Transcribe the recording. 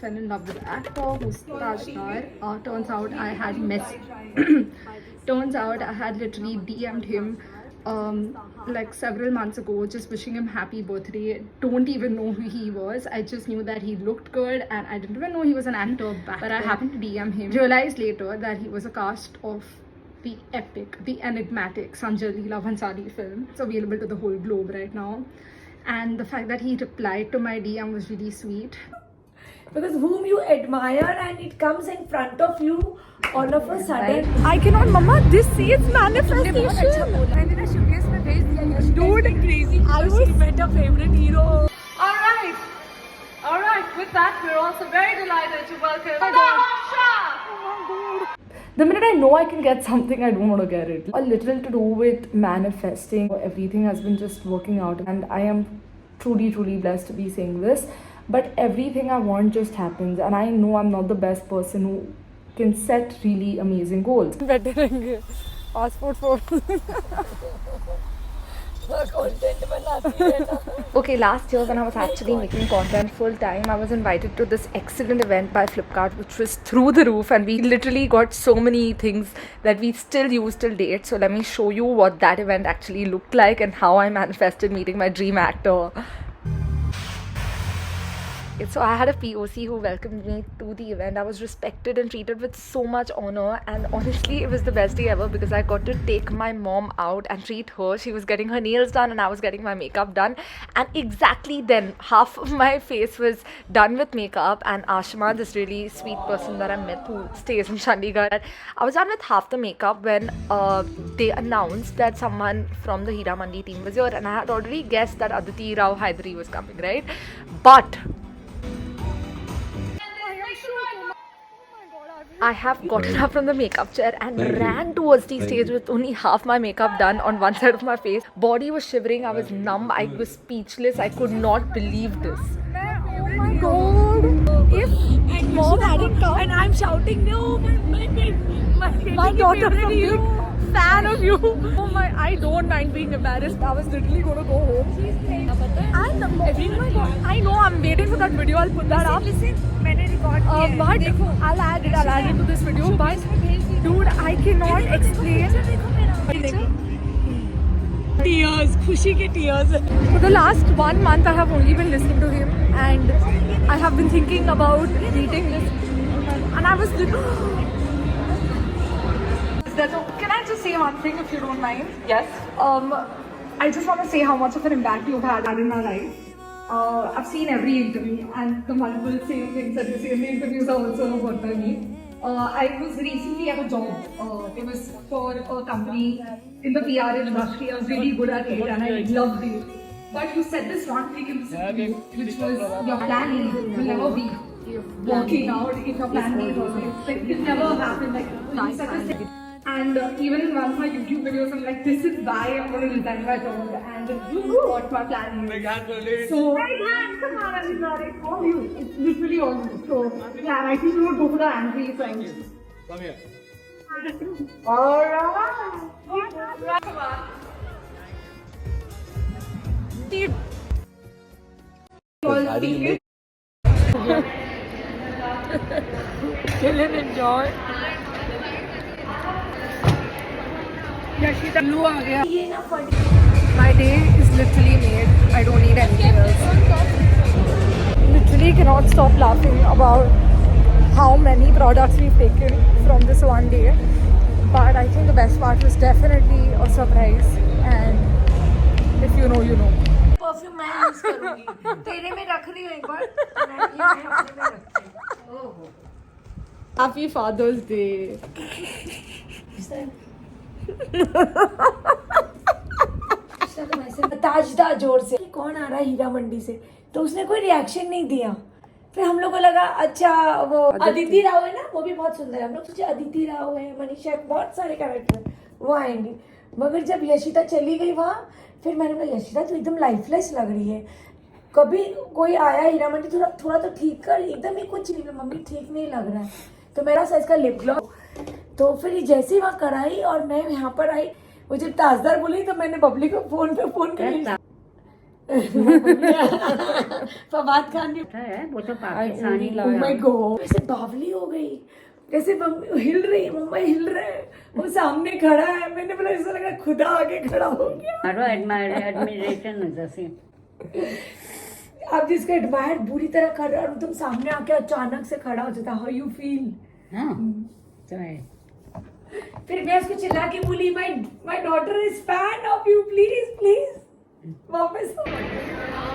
Fell in love with the actor who's Rajnar. Turns out I had turns out I had literally DM'd him like several months ago, just wishing him happy birthday. Don't even know who he was. I just knew that he looked good, and I didn't even know he was an actor back then. But I happened to DM him. Realized later that he was a cast of the epic, the enigmatic Sanjay Leela Bhansali film. It's available to the whole globe right now. And the fact that he replied to my DM was really sweet. Because whom you admire and it comes in front of you all of a sudden. I cannot, Mama. This is manifestation. Dude, crazy. I met a favorite hero. All right. With that, we're also very delighted to welcome The minute I know I can get something, I don't want to get it. A little to do with manifesting. Everything has been just working out, and I am truly, truly blessed to be saying this. But everything I want just happens, and I know I'm not the best person who can set really amazing goals. Better passport for. Okay, last year when I was actually making content full time, I was invited to this excellent event by Flipkart, which was through the roof, and we literally got so many things that we still use till date. So let me show you what that event actually looked like and how I manifested meeting my dream actor. So I had a POC who welcomed me to the event. I was respected and treated with so much honor, and honestly it was the best day ever because I got to take my mom out and treat her. She was getting her nails done and I was getting my makeup done, and exactly then half of my face was done with makeup, and Ashima, this really sweet person that I met who stays in Chandigarh, I was done with half the makeup when they announced that someone from the Hira Mandi team was here, and I had already guessed that Aditi Rao Hydari was coming, right? But I have gotten up from the makeup chair and ran towards the stage with only half my makeup done on one side of my face. Body was shivering, I was numb, I was speechless, I could not believe this. Oh my god! If mom hadn't come and I'm shouting, no, my daughter from you. Fan of you. Oh my, I don't mind being embarrassed. I was literally going to go home. And oh my god, I know, I'm waiting for that video. I'll put that up. Listen, मैंने record किया है. But I'll add it to this video. But dude, I cannot explain. Tears, खुशी के tears. For the last 1 month, I have only been listening to him, and I have been thinking about reading this. And I was Can I just say one thing if you don't mind? Yes. I just want to say how much of an impact you've had in my life. I've seen every interview, and the multiple same things that you say in the interviews are also about by me. I was recently at a job. It was for a company in the PR industry. I was really good at it, and I loved it. But you said this one thing in this interview, which was your plan A will never be working out if your plan B was it. It never happened. Like you said this thing. And even in one of my YouTube videos, I'm like, this is why I'm going to resign my job, and you know what my plan is. So, come on, I'm not all you. It's literally all you. So, yeah, I think we would go for the angry friends. Come here. Alright. Come on. Chill and enjoy. My day is literally made. I don't need anything else. Literally cannot stop laughing about how many products we've taken from this one day. But I think the best part was definitely a surprise. And if you know, you know. Perfume मैं use करूँगी. तेरे में रख रही हूँ एक बार. मैं ये अपने में रखती हूँ. Happy Father's Day. ताजदा जोर से कौन आ रहा है हीरा मंडी से, तो उसने कोई रिएक्शन नहीं दिया. फिर हम लोग को लगा अच्छा वो अदिति राव है ना, वो भी बहुत सुंदर है. हम लोग सोचे अदिति राव है, मनीषा, बहुत सारे कैरेक्टर वो आएंगे. मगर जब यशिता चली गई वहाँ, फिर मैंने बोला यशिता तो एकदम लाइफलेस लग रही है. कभी कोई आया हीरा मंडी, थोड़ा तो ठीक कर, एकदम ही कुछ नहीं. मम्मी ठीक नहीं लग रहा है, तो मेरा साइज का लिप ग्लॉस. तो फिर जैसे ही वहाँ कराई और मैं यहाँ पर आई, वो जब ताजदार बोली तो मैंने बबली को फोन पे फोन कर लिया. फवाद खान ने है वो तो पाकिस्तानी Oh my God, ऐसे बावली हो गई, जैसे हिल रही, मुंबई हिल रहा है, वो सामने खड़ा है, मैंने बोला ऐसा लगा खुदा आगे खड़ा हो गया। मारो एडमिरेशन जैसे आप जिसको एडमायर बुरी तरह कर रहे हो और तुम सामने आके अचानक से खड़ा हो जाता, हाउ यू फील? हाँ तो है। फिर मैं उसको चिल्ला के बोली, my daughter is fan of you, please please वापस आओ।